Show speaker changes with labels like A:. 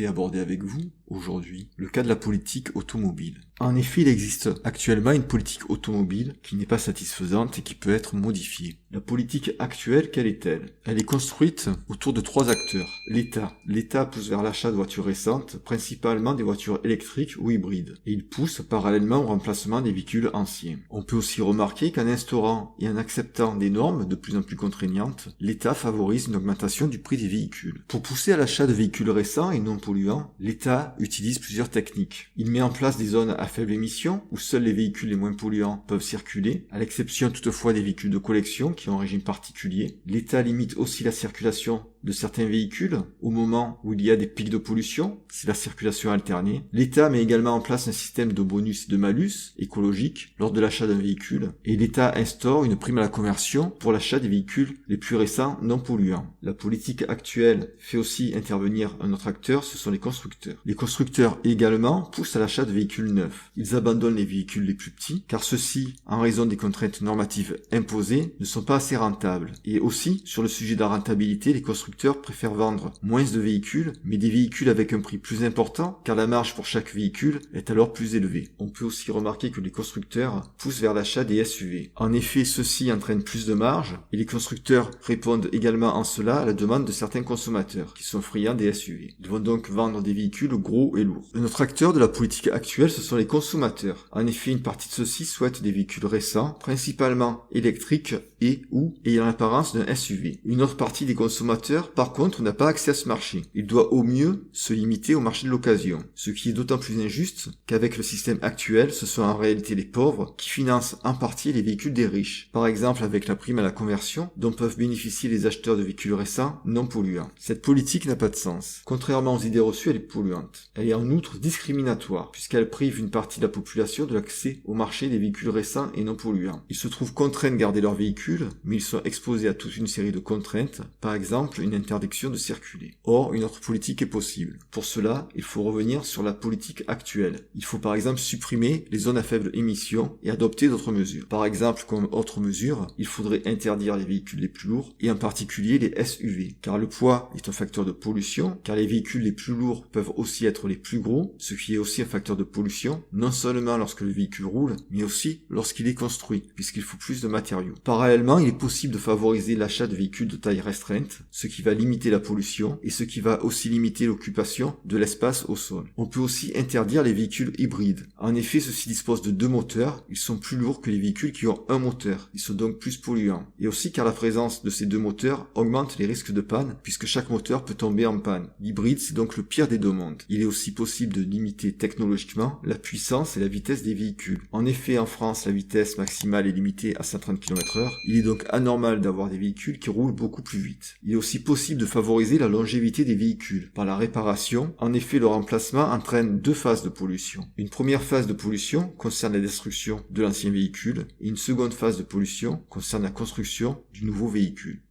A: souhaiter aborder avec vous, aujourd'hui, le cas de la politique automobile. En effet, il existe actuellement une politique automobile qui n'est pas satisfaisante et qui peut être modifiée. La politique actuelle, quelle est-elle? Elle est construite autour de 3 acteurs. L'État. L'État pousse vers l'achat de voitures récentes, principalement des voitures électriques ou hybrides. Et il pousse parallèlement au remplacement des véhicules anciens. On peut aussi remarquer qu'en instaurant et en acceptant des normes de plus en plus contraignantes, l'État favorise une augmentation du prix des véhicules. Pour pousser à l'achat de véhicules récents et non polluants, l'État utilise plusieurs techniques. Il met en place des zones à faible émission où seuls les véhicules les moins polluants peuvent circuler, à l'exception toutefois des véhicules de collection qui ont un régime particulier. L'État limite aussi la circulation de certains véhicules au moment où il y a des pics de pollution, c'est la circulation alternée. L'État met également en place un système de bonus et de malus écologique lors de l'achat d'un véhicule et l'État instaure une prime à la conversion pour l'achat des véhicules les plus récents non polluants. La politique actuelle fait aussi intervenir un autre acteur, ce sont les constructeurs. Les constructeurs également poussent à l'achat de véhicules neufs. Ils abandonnent les véhicules les plus petits car ceux-ci, en raison des contraintes normatives imposées, ne sont pas assez rentables. Et aussi, sur le sujet de la rentabilité, les constructeurs préfèrent vendre moins de véhicules, mais des véhicules avec un prix plus important, car la marge pour chaque véhicule est alors plus élevée. On peut aussi remarquer que les constructeurs poussent vers l'achat des SUV. En effet, ceux-ci entraînent plus de marge, et les constructeurs répondent également en cela à la demande de certains consommateurs, qui sont friands des SUV. Ils vont donc vendre des véhicules gros et lourds. Un autre acteur de la politique actuelle, ce sont les consommateurs. En effet, une partie de ceux-ci souhaitent des véhicules récents, principalement électriques et ou ayant l'apparence d'un SUV. Une autre partie des consommateurs par contre, n'a pas accès à ce marché. Il doit au mieux se limiter au marché de l'occasion. Ce qui est d'autant plus injuste qu'avec le système actuel, ce sont en réalité les pauvres qui financent en partie les véhicules des riches. Par exemple avec la prime à la conversion dont peuvent bénéficier les acheteurs de véhicules récents non polluants. Cette politique n'a pas de sens. Contrairement aux idées reçues, elle est polluante. Elle est en outre discriminatoire puisqu'elle prive une partie de la population de l'accès au marché des véhicules récents et non polluants. Ils se trouvent contraints de garder leurs véhicules, mais ils sont exposés à toute une série de contraintes, par exemple une interdiction de circuler. Or, une autre politique est possible. Pour cela, il faut revenir sur la politique actuelle. Il faut par exemple supprimer les zones à faible émission et adopter d'autres mesures. Par exemple, comme autre mesure, il faudrait interdire les véhicules les plus lourds et en particulier les SUV, car le poids est un facteur de pollution, car les véhicules les plus lourds peuvent aussi être les plus gros, ce qui est aussi un facteur de pollution, non seulement lorsque le véhicule roule, mais aussi lorsqu'il est construit, puisqu'il faut plus de matériaux. Parallèlement, il est possible de favoriser l'achat de véhicules de taille restreinte, ce qui va limiter la pollution et ce qui va aussi limiter l'occupation de l'espace au sol. On peut aussi interdire les véhicules hybrides. En effet, ceux-ci disposent de 2 moteurs, ils sont plus lourds que les véhicules qui ont un moteur, ils sont donc plus polluants. Et aussi car la présence de ces 2 moteurs augmente les risques de panne puisque chaque moteur peut tomber en panne. L'hybride, c'est donc le pire des 2 mondes. Il est aussi possible de limiter technologiquement la puissance et la vitesse des véhicules. En effet, en France, la vitesse maximale est limitée à 130 km/h. Il est donc anormal d'avoir des véhicules qui roulent beaucoup plus vite. Il est aussi possible de favoriser la longévité des véhicules par la réparation. En effet, le remplacement entraîne 2 phases de pollution. Une première phase de pollution concerne la destruction de l'ancien véhicule et une seconde phase de pollution concerne la construction du nouveau véhicule.